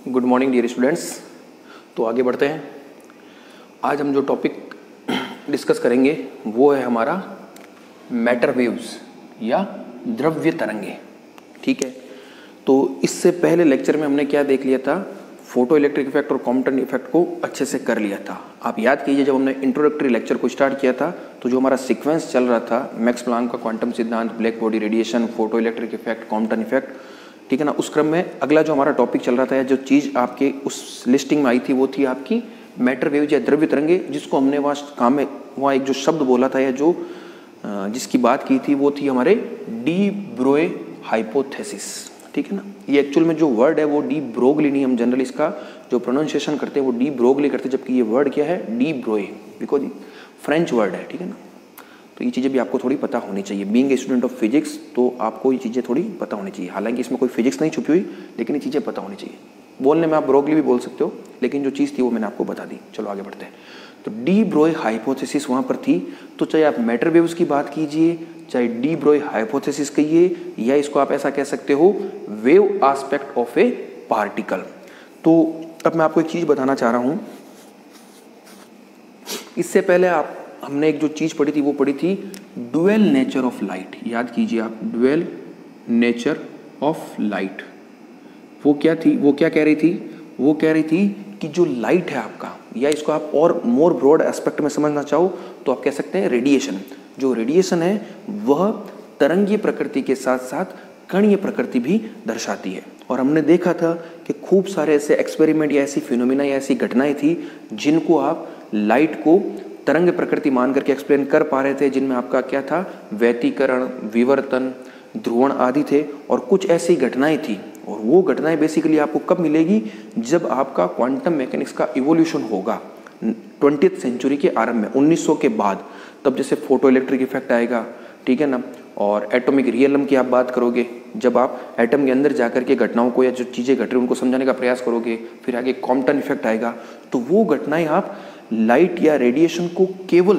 Good morning dear students. तो आगे बढ़ते हैं। आज हम जो टॉपिक डिस्कस करेंगे वो है हमारा मैटर वेव्स या द्रव्य तरंगे। ठीक है, तो इससे पहले लेक्चर में हमने क्या देख लिया था, फोटो इलेक्ट्रिक इफेक्ट और कॉम्पटन इफेक्ट को अच्छे से कर लिया था। आप याद कीजिए, जब हमने इंट्रोडक्टरी लेक्चर को स्टार्ट किया था तो जो हमारा सीक्वेंस चल रहा था, मैक्स प्लैंक का क्वांटम सिद्धांत, black body radiation, photo electric effect, Compton effect, ठीक है ना। उस क्रम में अगला जो हमारा टॉपिक चल रहा था या जो चीज़ आपके उस लिस्टिंग में आई थी वो थी आपकी मैटर वेव्स या द्रव्य तरंगे, जिसको हमने वहाँ एक जो शब्द बोला था या जो जिसकी बात की थी वो थी हमारे डी ब्रोए हाइपोथेसिस। ठीक है ना, ये एक्चुअल में जो वर्ड है वो डी ब्रोगली नहीं, हम जनरली इसका जो प्रोनाउंसिएशन करते हैं वो डी ब्रोगली करते हैं, जबकि ये वर्ड क्या है, D Broglie, because French word है। ठीक है ना, तो ये चीज़ें भी आपको थोड़ी पता होनी चाहिए। Being a student of physics तो आपको ये चीज़ें थोड़ी पता होनी चाहिए। हालांकि इसमें कोई फिजिक्स नहीं छुपी हुई, लेकिन ये चीज़ें पता होनी चाहिए। बोलने में आप ब्रोगली भी बोल सकते हो, लेकिन जो चीज़ थी वो मैंने आपको बता दी। चलो आगे बढ़ते हैं। तो डी ब्रोए हाइपोथेसिस वहाँ पर थी। तो चाहे आप मैटर वेव्स की बात कीजिए, चाहे डी ब्रोए हाइपोथेसिस कहिए, या इसको आप ऐसा कह सकते हो wave aspect of A particle. तो अब मैं आपको एक चीज़ बताना चाह रहा हूँ। इससे पहले हमने एक जो चीज़ पढ़ी थी वो पढ़ी थी ड्यूअल नेचर ऑफ लाइट। याद कीजिए आप, ड्यूअल नेचर ऑफ लाइट। वो क्या थी, वो क्या कह रही थी, वो कह रही थी कि जो लाइट है आपका, या इसको आप और मोर ब्रॉड एस्पेक्ट में समझना चाहो तो आप कह सकते हैं रेडिएशन। जो रेडिएशन है वह तरंगीय प्रकृति के साथ साथ कणीय प्रकृति भी दर्शाती है। और हमने देखा था कि खूब सारे ऐसे एक्सपेरिमेंट या ऐसी फिनोमिना या ऐसी घटनाएं थी जिनको आप लाइट को तरंग प्रकृति मान करके एक्सप्लेन कर पा रहे थे, जिनमें आपका क्या था, व्यतिकरण, विवर्तन, ध्रुवण आदि थे। और कुछ ऐसी घटनाएं थी, और वो घटनाएं बेसिकली आपको कब मिलेगी, जब आपका क्वांटम मैकेनिक्स का इवोल्यूशन होगा 20th सेंचुरी के आरंभ में, 1900 के बाद। तब जैसे फोटो इलेक्ट्रिक इफेक्ट आएगा, ठीक है ना, और एटॉमिक रियलम की आप बात करोगे, जब आप एटम के अंदर जाकर के घटनाओं को या जो चीज़ें घट रही उनको समझाने का प्रयास करोगे, फिर आगे कॉम्पटन इफेक्ट आएगा। तो वो घटनाएं आप लाइट या रेडिएशन को केवल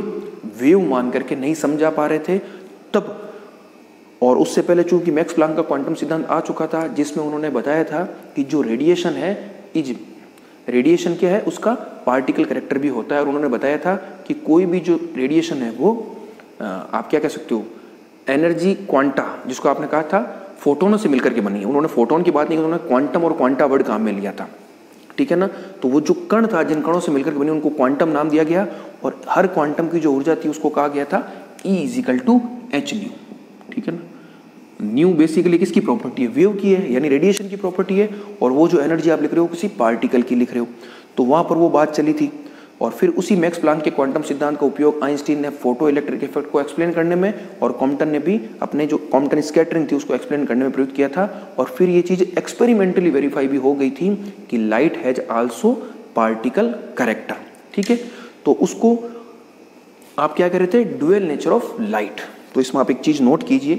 वेव मान करके नहीं समझा पा रहे थे तब। और उससे पहले चूंकि मैक्स प्लैंक का क्वांटम सिद्धांत आ चुका था, जिसमें उन्होंने बताया था कि जो रेडिएशन है, रेडिएशन क्या है, उसका पार्टिकल कैरेक्टर भी होता है। और उन्होंने बताया था कि कोई भी जो रेडिएशन है वो आप क्या कह सकते हो, एनर्जी क्वांटा, जिसको आपने कहा था फोटोनों से मिलकर के बनी है। उन्होंने फोटोन की बात नहीं की, उन्होंने क्वांटम और क्वांटा वर्ड काम में लिया था। ठीक है ना, तो वो जो कण था, जिन कणों से मिलकर के बनी, उनको क्वांटम नाम दिया गया। और हर क्वांटम की जो ऊर्जा थी उसको कहा गया था E = h न्यू। ठीक है ना, न्यू बेसिकली किसकी प्रॉपर्टी है, वेव की है, यानी रेडिएशन की प्रॉपर्टी है। और वो जो एनर्जी आप लिख रहे हो किसी पार्टिकल की लिख रहे हो। तो वहां पर वो बात चली थी। और फिर उसी मैक्स प्लैंक के क्वांटम सिद्धांत का उपयोग आइंस्टीन ने फोटो इलेक्ट्रिक इफेक्ट को एक्सप्लेन करने में, और कॉम्पटन ने भी अपने जो कॉम्पटन स्कैटरिंग थी उसको एक्सप्लेन करने में प्रयुक्त किया था। और फिर ये चीज एक्सपेरिमेंटली वेरीफाई भी हो गई थी कि light has also particle character. ठीक है, तो उसको आप क्या कह रहे थे, ड्यूअल नेचर ऑफ लाइट। तो इसमें आप एक चीज नोट कीजिए,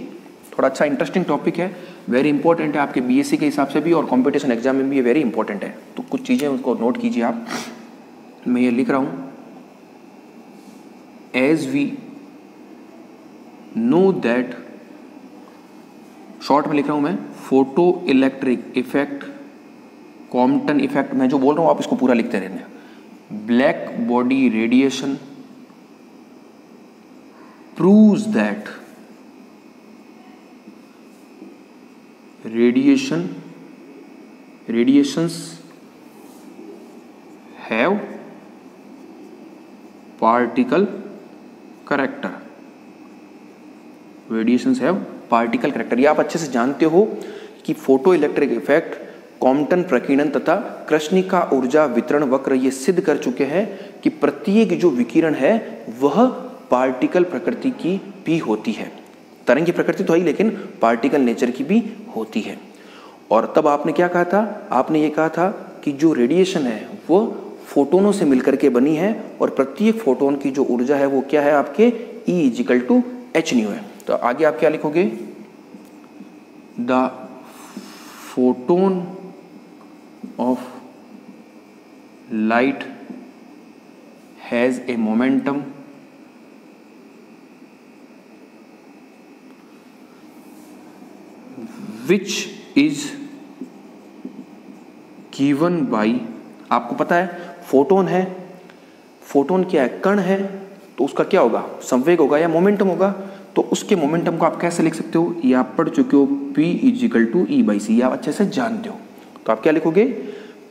थोड़ा अच्छा इंटरेस्टिंग टॉपिक है, वेरी इंपॉर्टेंट है आपके बीएससी के हिसाब से भी, और कॉम्पिटिशन एग्जाम में भी ये वेरी इंपॉर्टेंट है। तो कुछ चीजें उसको नोट कीजिए आप। मैं ये लिख रहा हूं, as we know that, short में लिख रहा हूं मैं, photoelectric effect, Compton effect, मैं जो बोल रहा हूं आप इसको पूरा लिखते रहना। Black body radiation proves that radiations have particle character। Radiations have particle character. ये आप अच्छे से जानते हो कि फोटो इलेक्ट्रिक इफेक्ट, कॉम्पटन प्रकीर्णन तथा कृष्णिका ऊर्जा वितरण वक्र ये सिद्ध कर चुके हैं कि प्रत्येक जो विकिरण है वह पार्टिकल प्रकृति की भी होती है। तरंग की प्रकृति तो है, लेकिन पार्टिकल नेचर की भी होती है। और तब आपने क्या कहा था, आपने ये कहा था कि जो रेडिएशन है वो फोटोनों से मिलकर के बनी है, और प्रत्येक फोटोन की जो ऊर्जा है वो क्या है आपके E = h न्यू है। तो आगे आप क्या लिखोगे, the photon of light has a momentum which is given by, आपको पता है फोटोन है, फोटोन क्या है, कण है, तो उसका क्या होगा, संवेग होगा या मोमेंटम होगा। तो उसके मोमेंटम को आप कैसे लिख सकते हो, ये आप पढ़ चुके हो, P = E/c, ये आप अच्छे से जानते हो। तो आप क्या लिखोगे,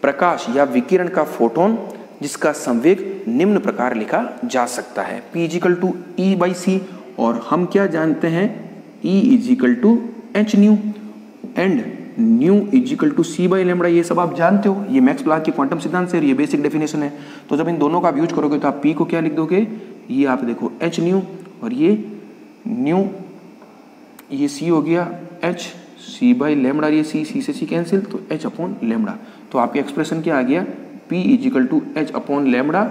प्रकाश या विकिरण का फोटोन जिसका संवेग निम्न प्रकार लिखा जा सकता है, P = E/c, और हम क्या जानते हैं, E = hν and new = c/λ, ये सब आप जानते हो, ये मैक्स प्लांक के क्वांटम सिद्धांत से, ये बेसिक डेफिनेशन है। तो जब इन दोनों का आप यूज करोगे तो आप P को क्या लिख दोगे, ये आप देखो hν, और ये न्यू, ये c हो गया h c/λ, ये c से c कैंसिल, तो h/λ। तो आपकी एक्सप्रेशन क्या आ गया, P = h/λ,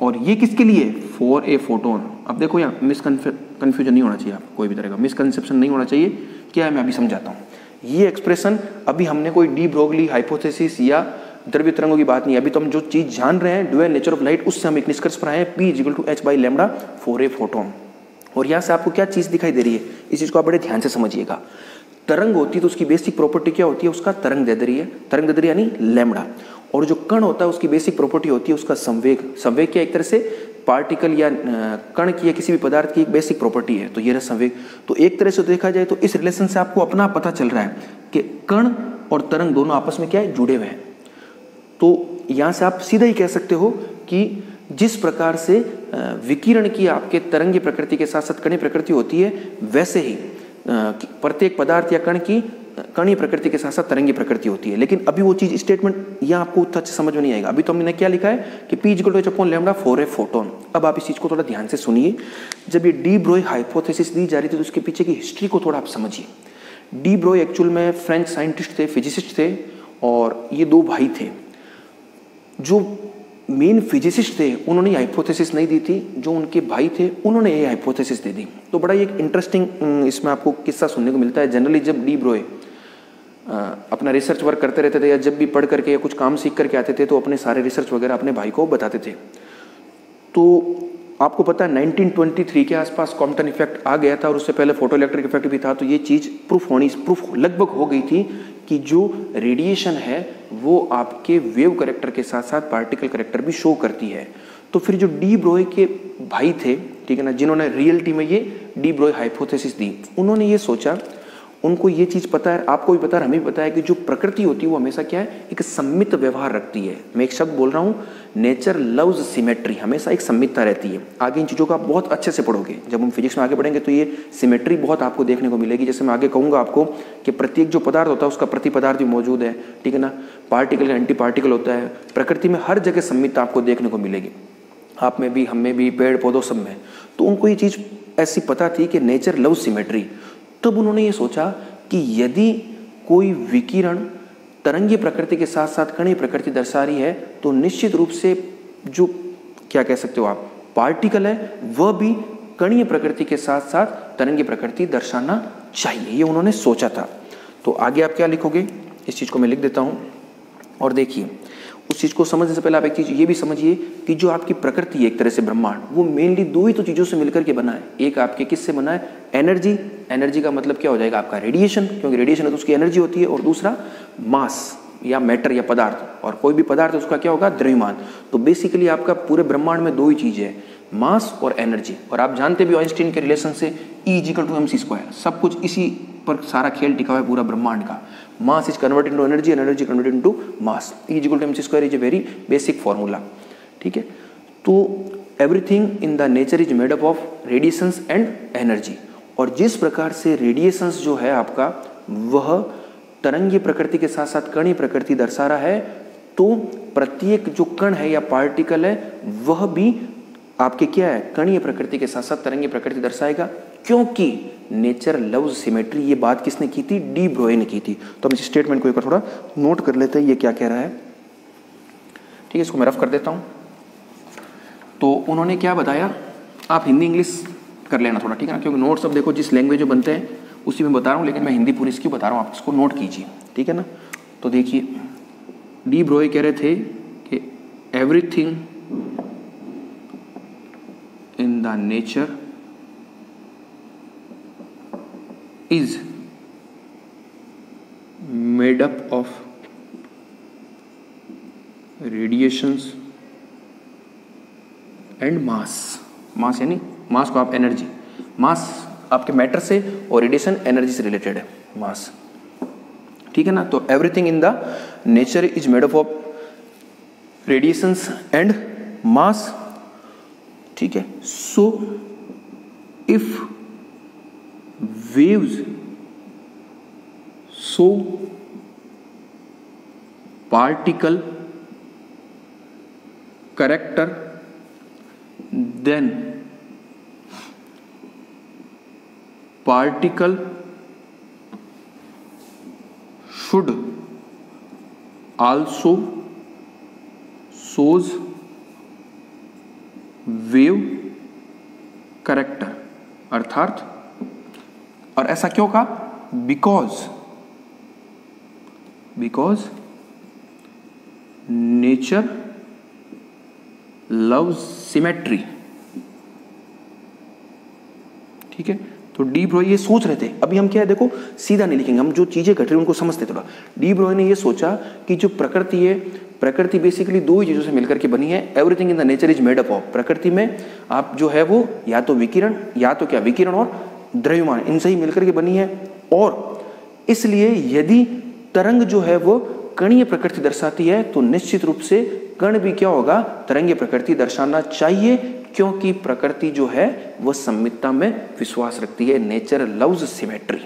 और ये किसके लिए, फॉर ए फोटोन। अब देखो यहाँ कन्फ्यूजन नहीं होना चाहिए, आप कोई भी तरह का मिसकंसेप्शन नहीं होना चाहिए। क्या है, मैं अभी समझाता हूँ। ये एक्सप्रेशन अभी हमने कोई डी ब्रोगली हाइपोथेसिस या द्रव्य तरंगों की बात नहीं, अभी तो हम जो चीज जान रहे हैं ड्यूअल नेचर ऑफ लाइट, उससे हम एक निष्कर्ष पर आए हैं, P = h/λ for a photon. और यहाँ से आपको क्या चीज दिखाई दे रही है, इस चीज को आप बड़े ध्यान से समझिएगा। तरंग होती है तो उसकी बेसिक प्रॉपर्टी क्या होती है, उसका तरंग दैर्ध्य है, तरंग दैर्ध्य यानी लैम्डा। और जो कण होता है उसकी बेसिक प्रॉपर्टी होती है उसका संवेग। संवेग क्या एक तरह से पार्टिकल या कण की या किसी भी पदार्थ की एक बेसिक प्रॉपर्टी है, तो ये रहा संवेग। तो एक तरह से देखा जाए तो इस रिलेशन से आपको अपना पता चल रहा है कि कण और तरंग दोनों आपस में क्या है, जुड़े हुए हैं। तो यहाँ से आप सीधा ही कह सकते हो कि जिस प्रकार से विकिरण की आपके तरंगी प्रकृति के साथ साथ कणीय प्रकृति होती है, वैसे ही प्रत्येक पदार्थ या कण की कणीय प्रकृति के साथ साथ तरंगी प्रकृति होती है। लेकिन अभी वो चीज स्टेटमेंट यहाँ आपको उतना अच्छा समझ में नहीं आएगा। अभी तो हमने क्या लिखा है कि P = h/λ for a photon. अब आप इस चीज को थोड़ा ध्यान से सुनिए। जब ये डी ब्रोई हाइपोथेसिस दी जा रही थी तो उसके पीछे की हिस्ट्री को थोड़ा आप समझिए। डी ब्रोई एक्चुअल में फ्रेंच साइंटिस्ट थे, फिजिसिस्ट थे, और ये दो भाई थे। जो मेन फिजिसिस्ट थे उन्होंने ये हाइपोथेसिस नहीं दी थी, जो उनके भाई थे उन्होंने ये हाइपोथेसिस दे दी। तो बड़ा एक इंटरेस्टिंग इसमें आपको किस्सा सुनने को मिलता है। जनरली जब डी ब्रोई अपना रिसर्च वर्क करते रहते थे या जब भी पढ़ करके या कुछ काम सीख करके आते थे तो अपने सारे रिसर्च वगैरह अपने भाई को बताते थे। तो आपको पता है 1923 के आसपास कॉम्पटन इफेक्ट आ गया था और उससे पहले फोटो इलेक्ट्रिक इफेक्ट भी था। तो ये चीज़ प्रूफ लगभग हो गई थी कि जो रेडिएशन है वो आपके वेव करेक्टर के साथ साथ पार्टिकल करेक्टर भी शो करती है। तो फिर जो डी ब्रोई के भाई थे, ठीक है ना, जिन्होंने रियलिटी में ये डी ब्रोई हाइपोथेसिस दी, उन्होंने ये सोचा, उनको ये चीज़ पता है, आपको भी पता है, हमें भी पता है कि जो प्रकृति होती है वो हमेशा क्या है, एक सम्मित व्यवहार रखती है। मैं एक शब्द बोल रहा हूँ, नेचर लव्स सिमेट्री, हमेशा एक सम्मितता रहती है। आगे इन चीज़ों को आप बहुत अच्छे से पढ़ोगे, जब हम फिजिक्स में आगे बढ़ेंगे तो ये सिमेट्री बहुत आपको देखने को मिलेगी। जैसे मैं आगे कहूँगा आपको कि प्रत्येक जो पदार्थ होता है उसका प्रति पदार्थ भी मौजूद है, ठीक है ना, पार्टिकल या एंटी पार्टिकल होता है। प्रकृति में हर जगह सम्मितता आपको देखने को मिलेगी, आप में भी, हम में भी, पेड़ पौधों सब में। तो उनको ये चीज़ ऐसी पता थी कि नेचर लव सिमेट्री। तब उन्होंने ये सोचा कि यदि कोई विकिरण तरंगी प्रकृति के साथ साथ कणीय प्रकृति दर्शा रही है तो निश्चित रूप से जो क्या कह सकते हो आप पार्टिकल है वह भी कणीय प्रकृति के साथ साथ तरंगी प्रकृति दर्शाना चाहिए, ये उन्होंने सोचा था। तो आगे आप क्या लिखोगे, इस चीज़ को मैं लिख देता हूँ। और देखिए, उस चीज़ को समझने से पहले आप एक चीज़ ये भी समझिए कि जो आपकी प्रकृति है एक तरह से ब्रह्मांड, वो मेनली दो ही तो चीज़ों से मिलकर के बना है। एक आपके किससे बना है, एनर्जी। एनर्जी का मतलब क्या हो जाएगा आपका रेडिएशन, क्योंकि रेडिएशन है तो उसकी एनर्जी होती है। और दूसरा मास या मैटर या पदार्थ, और कोई भी पदार्थ है उसका क्या होगा, द्रव्यमान। तो बेसिकली आपका पूरे ब्रह्मांड में दो ही चीज़ें है, मास और एनर्जी। और आप जानते भी आइंस्टीन के रिलेशन से E = mc², सब कुछ इसी पर सारा खेल टिका हुआ है पूरा ब्रह्मांड का। Mass is converted into energy, energy converted into mass. E = mc² is a very basic formula, ठीक है। तो everything in the nature is made up of radiations and energy. और जिस प्रकार से रेडिएशंस जो है आपका वह तरंगी प्रकृति के साथ साथ कणीय प्रकृति दर्शा रहा है, तो प्रत्येक जो कण है या पार्टिकल है वह भी आपके क्या है, कणीय प्रकृति के साथ साथ तरंगी प्रकृति दर्शाएगा, क्योंकि नेचर लव्स सिमेट्री। ये बात किसने की थी, डी ब्रोई ने की थी। तो हम इस स्टेटमेंट को एक बार थोड़ा नोट कर लेते हैं, ये क्या कह रहा है, ठीक है। इसको मैं रफ कर देता हूँ। तो उन्होंने क्या बताया, आप हिंदी इंग्लिश कर लेना थोड़ा, ठीक है ना, क्योंकि नोट्स अब देखो जिस लैंग्वेज में बनते हैं उसी में बता रहा हूँ, लेकिन मैं हिंदी पूरी इसकी बता रहा हूँ, आप इसको नोट कीजिए, ठीक है ना। तो देखिए, डी ब्रोई कह रहे थे कि everything in the nature is made up of radiations and mass. Mass यानी मास को आप एनर्जी, मास आपके मैटर से और रेडिएशन एनर्जी से रिलेटेड है मास, ठीक है ना। तो everything in the nature is made up of radiations and मास, ठीक है। So if waves so particle character then particle should also shows wave character, अर्थात, और ऐसा क्यों कहा? बिकॉज नेचर लव्स सिमेट्री, ठीक है। तो डी ब्रोई ये सोच रहे थे, अभी हम क्या है देखो सीधा नहीं लिखेंगे, हम जो चीजें घट रही उनको समझते थोड़ा। डी ब्रोई ने ये सोचा कि जो प्रकृति है, प्रकृति बेसिकली दो ही चीजों से मिलकर के बनी है। Everything in the nature is made up of, प्रकृति में आप जो है वो या तो विकिरण, या तो क्या विकिरण और द्रव्यमान, इनसे ही मिलकर के बनी है। और इसलिए यदि तरंग जो है वो कणीय प्रकृति दर्शाती है तो निश्चित रूप से कण भी क्या होगा, तरंगीय प्रकृति दर्शाना चाहिए, क्योंकि प्रकृति जो है वो सममितता में विश्वास रखती है। Nature loves symmetry.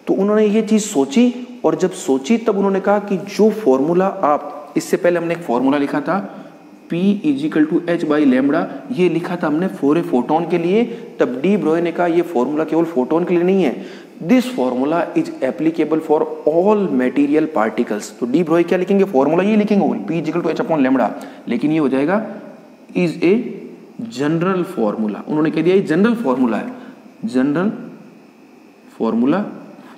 तो उन्होंने ये चीज सोची, और जब सोची तब उन्होंने कहा कि जो फॉर्मूला आप, इससे पहले हमने एक फॉर्मूला लिखा था P = h/λ, ये लिखा था हमने फॉर ए फोटोन के लिए। तब डी ब्रोई ने कहा ये फॉर्मूला केवल फोटोन के लिए नहीं है, this formula is applicable for all material particles. तो डी ब्रोई क्या लिखेंगे, फॉर्मूला ये लिखेंगे P = h/λ, लेकिन ये हो जाएगा इज ए जनरल फॉर्मूला। उन्होंने कह दिया ये जनरल फॉर्मूला है, general formula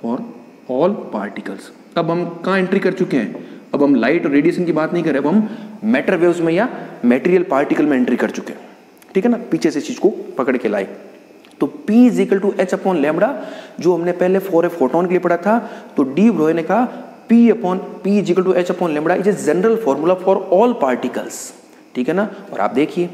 for all particles. अब हम कहाँ एंट्री कर चुके हैं, अब हम लाइट और रेडिएशन की बात नहीं कर रहे, अब हम मैटर वेव्स में या मटेरियल पार्टिकल में एंट्री कर चुके हैं, ठीक है ना। पीछे से चीज को पकड़ के लाए। तो P = h/λ जो हमने पहले फॉर ए फोटोन के लिए पढ़ा था, तो डी ब्रोई ने कहा P = h/λ is a general formula for all particles, ठीक है ना। और आप देखिए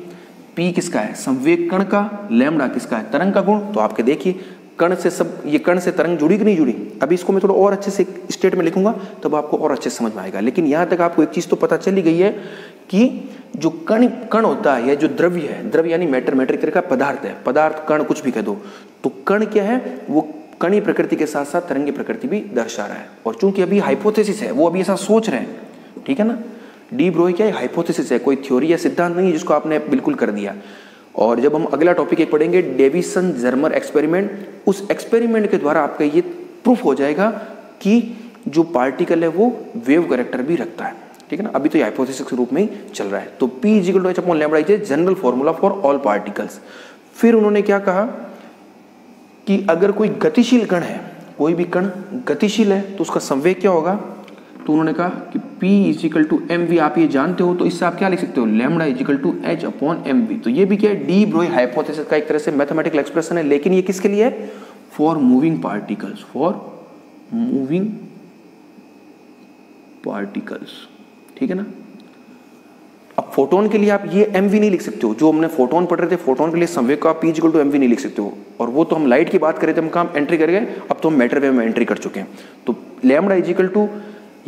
P किसका है, संवेग कण का, लैम्डा किसका है, तरंग का गुण। तो आपके देखिए कण से सब, ये कण से तरंग जुड़ी कि नहीं जुड़ी। अभी इसको मैं थोड़ा और अच्छे से स्टेट में लिखूंगा तब आपको और अच्छे से समझ में आएगा। लेकिन यहाँ तक आपको एक चीज तो पता चली गई है कि जो कण होता है, जो द्रव्य है, द्रव्य यानी मैटर, मैटर एक तरह का पदार्थ है, पदार्थ कण कुछ भी कह दो, तो कण क्या है, वो कणीय प्रकृति के साथ साथ तरंगी प्रकृति भी दर्शा रहा है। और चूंकि अभी हाइपोथेसिस है, वो अभी ऐसा सोच रहे हैं, ठीक है ना। डी ब्रोई क्या है, हाइपोथेसिस है, कोई थ्योरी या सिद्धांत नहीं है जिसको आपने बिल्कुल कर दिया। और जब हम अगला टॉपिक एक पढ़ेंगे डेविसन जर्मर एक्सपेरिमेंट, उस एक्सपेरिमेंट के द्वारा आपका ये प्रूफ हो जाएगा कि जो पार्टिकल है वो वेव कैरेक्टर भी रखता है, ठीक है ना। अभी तो ये हाइपोथेसिस के रूप में ही चल रहा है। तो P = h/λ is a general formula for all particles. फिर उन्होंने क्या कहा कि अगर कोई गतिशील कण है, कोई भी कण गतिशील है तो उसका संवेग क्या होगा। तो उन्होंने कहा कि P = mv, आप ये जानते हो, तो इससे आप क्या लिख सकते हो, लैम्डा = h/mv। तो ये भी क्या है, डी ब्रोई हाइपोथेसिस का एक तरह से मैथमेटिकल एक्सप्रेशन है, लेकिन ये किसके लिए है, for moving particles, for moving particles, ठीक है ना। अब फोटोन के लिए आप ये mv नहीं लिख सकते हो, जो हमने फोटोन पढ़ रहे थे, फोटोन के लिए संवेग का P = mv नहीं लिख सकते हो। और वो तो हम लाइट की बात करें थे, हम काम एंट्री कर गए, अब तो हम मैटर वेव में एंट्री कर चुके हैं। तो लैम्डा =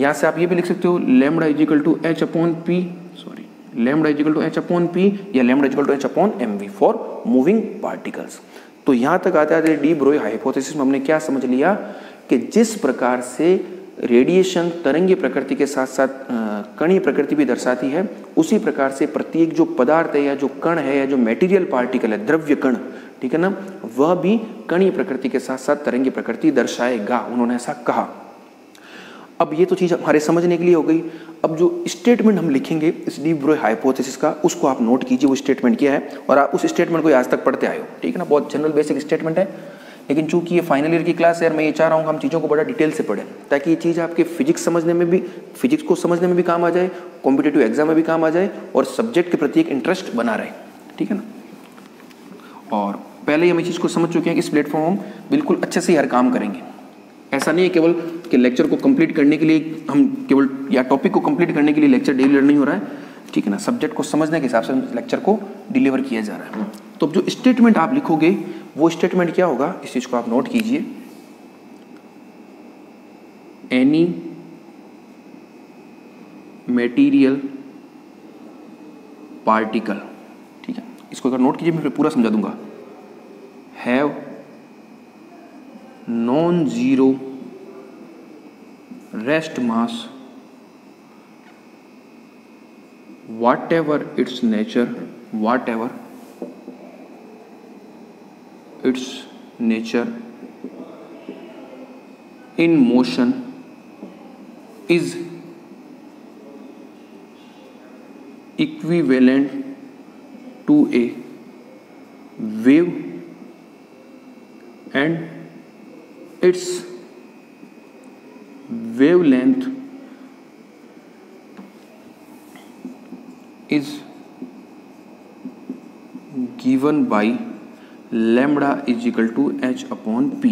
यहाँ से आप ये भी लिख सकते हो, lambda = h/p, sorry, lambda = h/p या lambda = h/mv for moving particles. तो यहाँ तक आते आते डी ब्रोई हाइपोथेसिस में हमने क्या समझ लिया कि जिस प्रकार से रेडिएशन तरंगी प्रकृति के साथ साथ कणीय प्रकृति भी दर्शाती है, उसी प्रकार से प्रत्येक जो पदार्थ है या जो कण है या जो मटेरियल पार्टिकल है, द्रव्य कण, ठीक है ना, वह भी कणीय प्रकृति के साथ साथ तरंगी प्रकृति दर्शाएगा, उन्होंने ऐसा कहा। अब ये तो चीज़ हमारे समझने के लिए हो गई। अब जो स्टेटमेंट हम लिखेंगे इस डी ब्रोई हाइपोथेसिस का, उसको आप नोट कीजिए वो स्टेटमेंट क्या है, और आप उस स्टेटमेंट को आज तक पढ़ते आए हो, ठीक है ना। बहुत जनरल बेसिक स्टेटमेंट है, लेकिन चूंकि ये फाइनल ईयर की क्लास है, मैं ये चाह रहा हूँ हम चीज़ों को बड़ा डिटेल से पढ़ें, ताकि ये चीज़ आपके फिजिक्स समझने में भी, फिजिक्स को समझने में भी काम आ जाए, कॉम्पिटेटिव एग्जाम में भी काम आ जाए, और सब्जेक्ट के प्रति एक इंटरेस्ट बना रहे, ठीक है ना। और पहले ही हम इस चीज़ को समझ चुके हैं कि इस प्लेटफॉर्म हम बिल्कुल अच्छे से हर काम करेंगे, ऐसा नहीं है केवल कि लेक्चर को कंप्लीट करने के लिए हम केवल या टॉपिक को कंप्लीट करने के लिए लेक्चर डेली नहीं हो रहा है, ठीक है ना, सब्जेक्ट को समझने के हिसाब से लेक्चर को डिलीवर किया जा रहा है। तो जो स्टेटमेंट आप लिखोगे वो स्टेटमेंट क्या होगा, इस चीज को आप नोट कीजिए। एनी मेटीरियल पार्टिकल, ठीक है, इसको अगर नोट कीजिए मैं फिर पूरा समझा दूंगा। Have non zero rest mass whatever its nature, whatever its nature in motion is equivalent to a wave and its wavelength is given by lambda is equal to h upon p।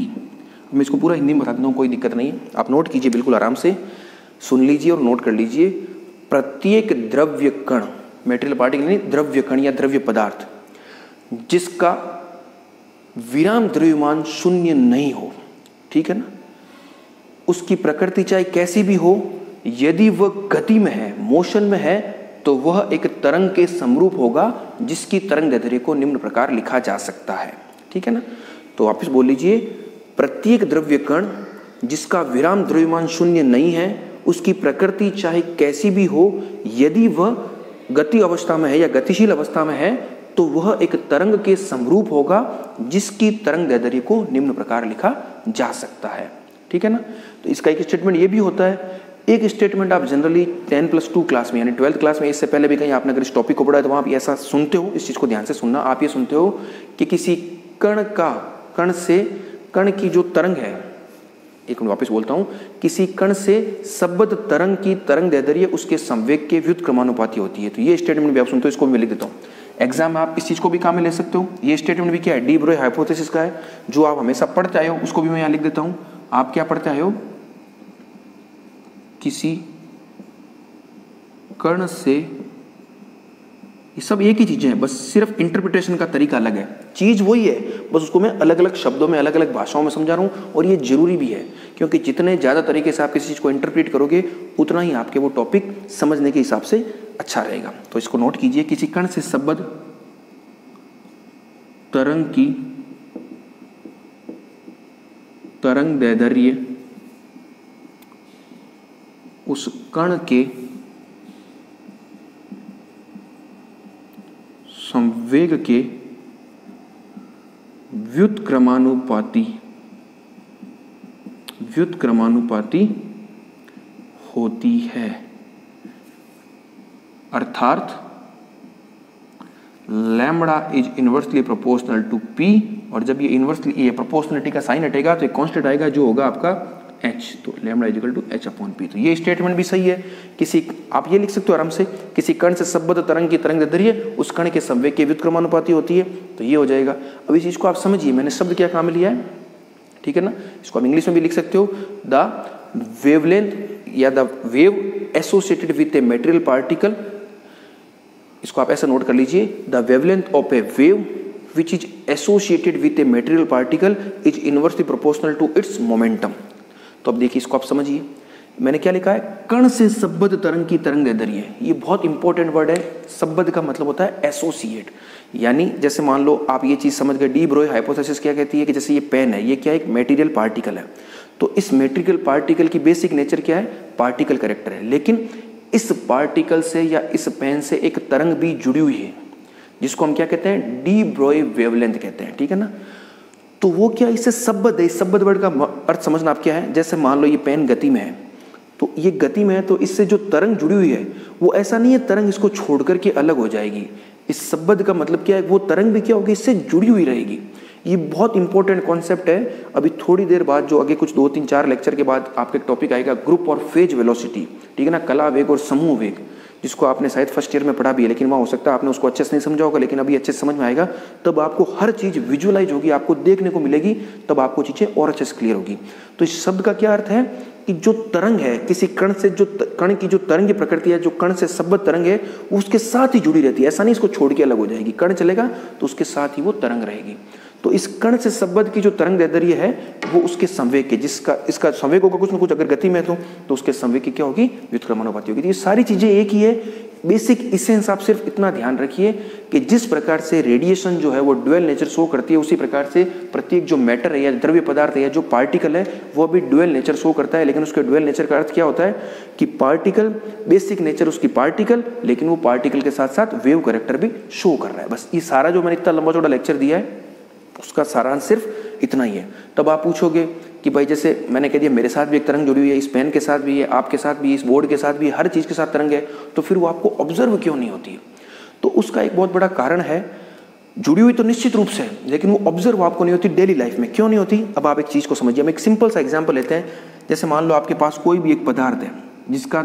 मैं इसको पूरा हिंदी में बता देता हूँ, कोई दिक्कत नहीं है, आप नोट कीजिए, बिल्कुल आराम से सुन लीजिए और नोट कर लीजिए। प्रत्येक द्रव्य कण, मेटेरियल पार्टिकल नहीं, द्रव्य कण या द्रव्य पदार्थ जिसका विराम द्रव्यमान शून्य नहीं हो, ठीक है ना, उसकी प्रकृति चाहे कैसी भी हो, यदि वह गति में है, मोशन में है, तो वह एक तरंग के समरूप होगा जिसकी तरंग दैर्ध्य को निम्न प्रकार लिखा जा सकता है, ठीक है ना। तो वापस बोल लीजिए, प्रत्येक द्रव्य कण जिसका विराम द्रव्यमान शून्य नहीं है, उसकी प्रकृति चाहे कैसी भी हो, यदि वह गति अवस्था में है या गतिशील अवस्था में है, तो वह एक तरंग के समरूप होगा जिसकी तरंग दैर्ध्य को निम्न प्रकार लिखा जा सकता है, ठीक है ना। तो इसका एक स्टेटमेंट ये भी होता है। एक स्टेटमेंट आप जनरली 10+2 क्लास में यानी 12th क्लास में, इससे पहले भी कहीं आपने अगर इस टॉपिक को पढ़ा है तो वहाँ आप ऐसा सुनते हो, इस चीज़ को ध्यान से सुनना, आप ये सुनते हो कि किसी कण की जो तरंग है, एक मिनट वापस बोलता हूँ, किसी कण से संबद्ध तरंग की तरंग दैर्ध्य उसके संवेग के व्युत्क्रमानुपाती होती है। तो ये स्टेटमेंट भी आप सुनते हो, इसको भी मैं लिख देता हूँ। एग्जाम में आप इस चीज़ को भी काम में ले सकते हो। ये स्टेटमेंट भी क्या है, डी ब्रोई हाइपोथेसिस का है, जो आप हमेशा पढ़ते आए हो, उसको भी मैं यहाँ लिख देता हूँ। आप क्या पढ़ते आए हो, किसी कण से, ये सब एक ही चीजें हैं, बस सिर्फ इंटरप्रिटेशन का तरीका अलग है, चीज वही है, बस उसको मैं अलग अलग शब्दों में अलग अलग भाषाओं में समझा रहा हूँ। और ये जरूरी भी है, क्योंकि जितने ज्यादा तरीके से आप किसी चीज को इंटरप्रेट करोगे उतना ही आपके वो टॉपिक समझने के हिसाब से अच्छा रहेगा। तो इसको नोट कीजिए, किसी कण से संबद्ध तरंग की तरंग दैर्ध्य उस कण के संवेग के व्युत्क्रमानुपाती होती है। अर्थात lambda is inversely proportional to P, और जब ये इनवर्सली, ये प्रोपोर्शनलिटी का साइन हटेगा तो एक कांस्टेंट आएगा जो होगा आपका h, तो lambda is equal to h upon p। तो ये स्टेटमेंट भी सही है। किसी, आप ये लिख सकते हो आराम से, किसी कण से संबद्ध तरंग की तरंग दैर्ध्य उस कण के संवेग के व्युत्क्रमानुपाती होती है, तो ये हो जाएगा। अब इस चीज को आप समझिए, मैंने शब्द क्या काम में लिया है, ठीक है ना। इसको आप इंग्लिश में भी लिख सकते हो, द वेवलेंथ या the wave associated with A material particle. इसको आप ऐसा नोट कर लीजिए, the wavelength of A wave which is associated with a material particle is inversely proportional to its momentum। तो अब देखिए, इसको आप समझिए, मैंने क्या लिखा है, कण से संबद्ध तरंग की तरंग दैर्ध्य। ये बहुत इंपॉर्टेंट वर्ड है। संबद्ध का मतलब होता है एसोसिएट, यानी जैसे मान लो आप ये चीज समझ गए, डी ब्रोई हाइपोथेसिस क्या कहती है कि जैसे ये पेन है, ये क्या है, एक मेटीरियल पार्टिकल है, तो इस मेटीरियल पार्टिकल की बेसिक नेचर क्या है, पार्टिकल कैरेक्टर है, लेकिन इस पार्टिकल से या इस पेन से एक तरंग भी जुड़ी हुई है जिसको हम क्या कहते हैं, डी ब्रोई वेवलेंथ कहते हैं, ठीक है ना। तो वो क्या, इससे संबद्ध है। इस संबद्ध वर्ड का अर्थ समझना आप क्या है, जैसे मान लो ये पेन गति में है, तो ये गति में है, तो इससे जो तरंग जुड़ी हुई है वो ऐसा नहीं है तरंग इसको छोड़ करके अलग हो जाएगी। इस संबद्ध का मतलब क्या है, वो तरंग भी क्या होगी, इससे जुड़ी हुई रहेगी। ये बहुत इंपॉर्टेंट कॉन्सेप्ट है। अभी थोड़ी देर बाद जो आगे कुछ 2-3-4 लेक्चर के बाद आपके टॉपिक आएगा, ग्रुप और फेज वेलोसिटी, ठीक है ना, कला वेग और समूह वेग। जिसको आपने शायद फर्स्ट ईयर में पढ़ा भी है, लेकिन वहाँ हो सकता है आपने उसको अच्छे से नहीं समझा होगा, लेकिन अभी अच्छे से समझ में आएगा। तब आपको हर चीज़ विजुअलाइज होगी, आपको देखने को मिलेगी, तब आपको चीज़ें और अच्छे से क्लियर होगी। तो इस शब्द का क्या अर्थ है कि जो तरंग है किसी कण से, जो कण की जो तरंग की प्रकृति है, जो कण से संबद्ध तरंग है, वो उसके साथ ही जुड़ी रहती है। ऐसा नहीं इसको छोड़ के अलग हो जाएगी। कण चलेगा तो उसके साथ ही वो तरंग रहेगी। तो इस कण से संबद्ध की जो तरंग दैर्ध्य है वो उसके संवेग के, जिसका इसका संवेग होगा कुछ ना कुछ, अगर गति में तो उसके संवेग की क्या होगी, व्युत्क्रमणानुपाती होगी। तो ये सारी चीजें एक ही है, बेसिक इसेंस आप सिर्फ इतना ध्यान रखिए कि जिस प्रकार से रेडिएशन जो है वो ड्यूअल नेचर शो करती है, उसी प्रकार से प्रत्येक जो मैटर है या द्रव्य पदार्थ है या जो पार्टिकल है वो भी ड्यूअल नेचर शो करता है। लेकिन उसके ड्यूअल नेचर का अर्थ क्या होता है कि पार्टिकल, बेसिक नेचर उसकी पार्टिकल, लेकिन वो पार्टिकल के साथ साथ वेव कैरेक्टर भी शो कर रहा है। बस ये सारा जो मैंने इतना लंबा चौड़ा लेक्चर दिया है उसका सारांश सिर्फ इतना ही है। तब आप पूछोगे कि भाई जैसे मैंने कह दिया मेरे साथ भी एक तरंग जुड़ी हुई है, इस पेन के साथ भी है, आपके साथ भी, इस बोर्ड के साथ भी, हर चीज़ के साथ तरंग है, तो फिर वो आपको ऑब्जर्व क्यों नहीं होती है? तो उसका एक बहुत बड़ा कारण है, जुड़ी हुई तो निश्चित रूप से, लेकिन वो ऑब्जर्व आपको नहीं होती डेली लाइफ में। क्यों नहीं होती? अब आप एक चीज़ को समझिए। हम एक सिंपल सा एग्जाम्पल लेते हैं। जैसे मान लो आपके पास कोई भी एक पदार्थ है जिसका,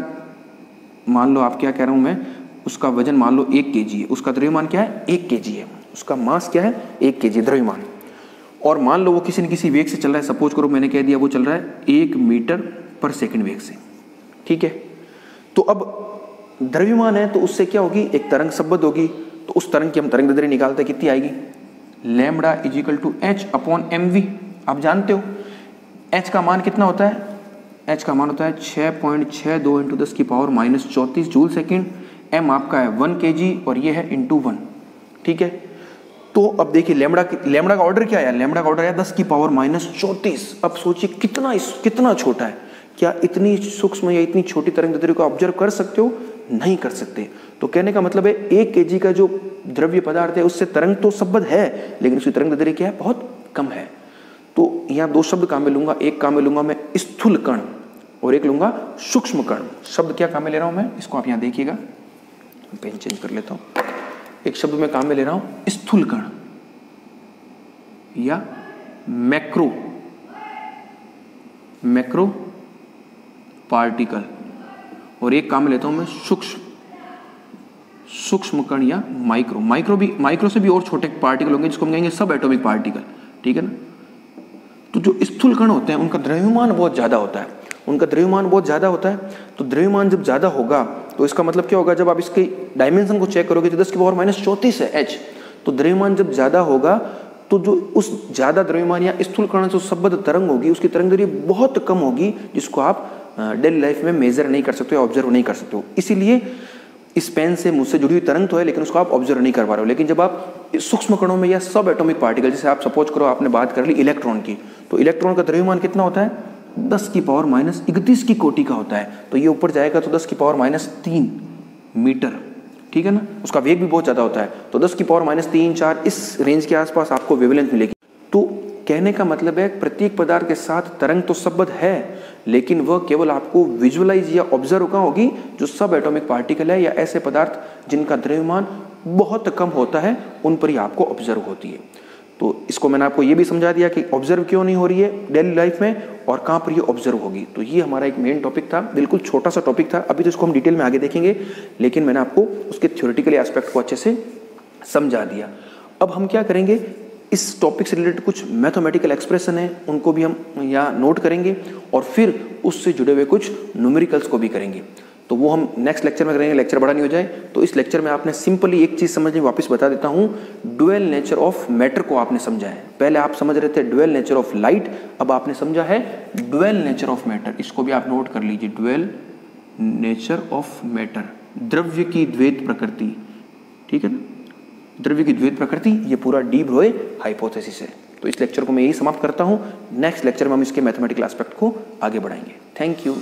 मान लो आप क्या कह रहा हूँ मैं, उसका वजन मान लो 1 kg है, उसका द्रव्यमान क्या है 1 kg है, उसका मास क्या है 1 kg द्रव्यमान। और मान लो वो किसी न किसी वेग से चल रहा है, सपोज करो मैंने कह दिया वो चल रहा है 1 मीटर पर सेकंड वेग से, ठीक है। तो अब द्रव्यमान है तो उससे क्या होगी, एक तरंग संबद्ध होगी। तो उस तरंग की हम तरंग दैर्ध्य निकालते हैं, कितनी आएगी, लैम्बडा इक्वल टू h/mv। आप जानते हो h का मान कितना होता है, h का मान होता है 6.62 × 10⁻⁻34 जूल सेकेंड। m आपका है 1 kg और ये है × 1, ठीक है। तो अब देखिए लैम्बडा का ऑर्डर क्या है, लैम्बडा का ऑर्डर है 10⁻⁻34। अब सोचिए कितना छोटा है। क्या इतनी सूक्ष्म या इतनी छोटी तरंग दैर्ध्य को ऑब्जर्व कर सकते हो? नहीं कर सकते। तो कहने का मतलब है 1 kg का जो द्रव्य पदार्थ है उससे तरंग तो संबद्ध है, लेकिन उसकी तरंग दैर्ध्य क्या है, बहुत कम है। तो यहाँ 2 शब्द काम में लूंगा, एक काम में लूंगा मैं स्थूल कण और एक लूंगा सूक्ष्म कण। शब्द क्या काम में ले रहा हूं मैं, इसको आप यहाँ देखिएगा, पेन चेंज कर लेता हूं। एक शब्द में काम में ले रहा हूं स्थूल कण या मैक्रो पार्टिकल, और एक काम में लेता हूं मैं सूक्ष्म कण या माइक्रो से भी और छोटे पार्टिकल होंगे जिसको हम कहेंगे सब एटॉमिक पार्टिकल, ठीक है ना। तो जो स्थूल कण होते हैं उनका द्रव्यमान बहुत ज्यादा होता है, तो द्रव्यमान जब ज्यादा होगा तो इसका मतलब क्या होगा, जब आप इसके डायमेंशन को चेक करोगे तो 10⁻⁻34 है h। तो द्रव्यमान जब ज्यादा होगा तो जो उस ज्यादा द्रव्यमान या स्थूल कण से संबद्ध तरंग होगी उसकी तरंग दैर्ध्य बहुत कम होगी, जिसको आप डेली लाइफ में मेजर नहीं कर सकते हो, ऑब्जर्व नहीं कर सकते हो। इसीलिए इस पेन से मुझसे जुड़ी हुई तरंग तो है, लेकिन उसको आप ऑब्जर्व नहीं कर पा रहे हो। लेकिन जब आप सूक्ष्म कणों में या सब एटॉमिक पार्टिकल, जैसे आप सपोज करो आपने बात कर ली इलेक्ट्रॉन की, तो इलेक्ट्रॉन का द्रव्यमान कितना होता है, 10⁻31 की कोटि का होता है। तो ये ऊपर जाएगा तो 10⁻³ मीटर, ठीक है ना। उसका वेग भी बहुत ज्यादा होता है, तो 10⁻³ 4 इस रेंज के आसपास आपको वेवलेंथ मिलेगी। तो कहने का मतलब है प्रत्येक पदार्थ के साथ तरंग तो संबद्ध है, लेकिन वह केवल आपको विजुअलाइज या ऑब्जर्व कहाँ होगी, जो सब एटॉमिक पार्टिकल है या ऐसे पदार्थ जिनका द्रव्यमान बहुत कम होता है उन पर ही आपको ऑब्जर्व होती है। तो इसको मैंने आपको ये भी समझा दिया कि ऑब्जर्व क्यों नहीं हो रही है डेली लाइफ में और कहाँ पर ये ऑब्जर्व होगी। तो ये हमारा एक मेन टॉपिक था, बिल्कुल छोटा सा टॉपिक था। अभी तो इसको हम डिटेल में आगे देखेंगे, लेकिन मैंने आपको उसके थ्योरेटिकल एस्पेक्ट को अच्छे से समझा दिया। अब हम क्या करेंगे, इस टॉपिक से रिलेटेड कुछ मैथमेटिकल एक्सप्रेशन है उनको भी हम यहाँ नोट करेंगे और फिर उससे जुड़े हुए कुछ न्यूमेरिकल्स को भी करेंगे। तो वो हम नेक्स्ट लेक्चर में करेंगे, लेक्चर बड़ा नहीं हो जाए। तो इस लेक्चर में आपने सिंपली एक चीज समझने, वापस बता देता हूँ, ड्यूअल नेचर ऑफ मैटर को आपने समझा है। पहले आप समझ रहे थे ड्यूअल नेचर ऑफ लाइट, अब आपने समझा है ड्यूअल नेचर ऑफ मैटर। इसको भी आप नोट कर लीजिए, ड्यूअल नेचर ऑफ मैटर, द्रव्य की द्वैत प्रकृति, ठीक है ना, द्रव्य की द्वैत प्रकृति। ये पूरा डी ब्रोए हाइपोथेसिस है। तो इस लेक्चर को मैं यही समाप्त करता हूँ। नेक्स्ट लेक्चर में हम इसके मैथमेटिकल एस्पेक्ट को आगे बढ़ाएंगे। Thank you.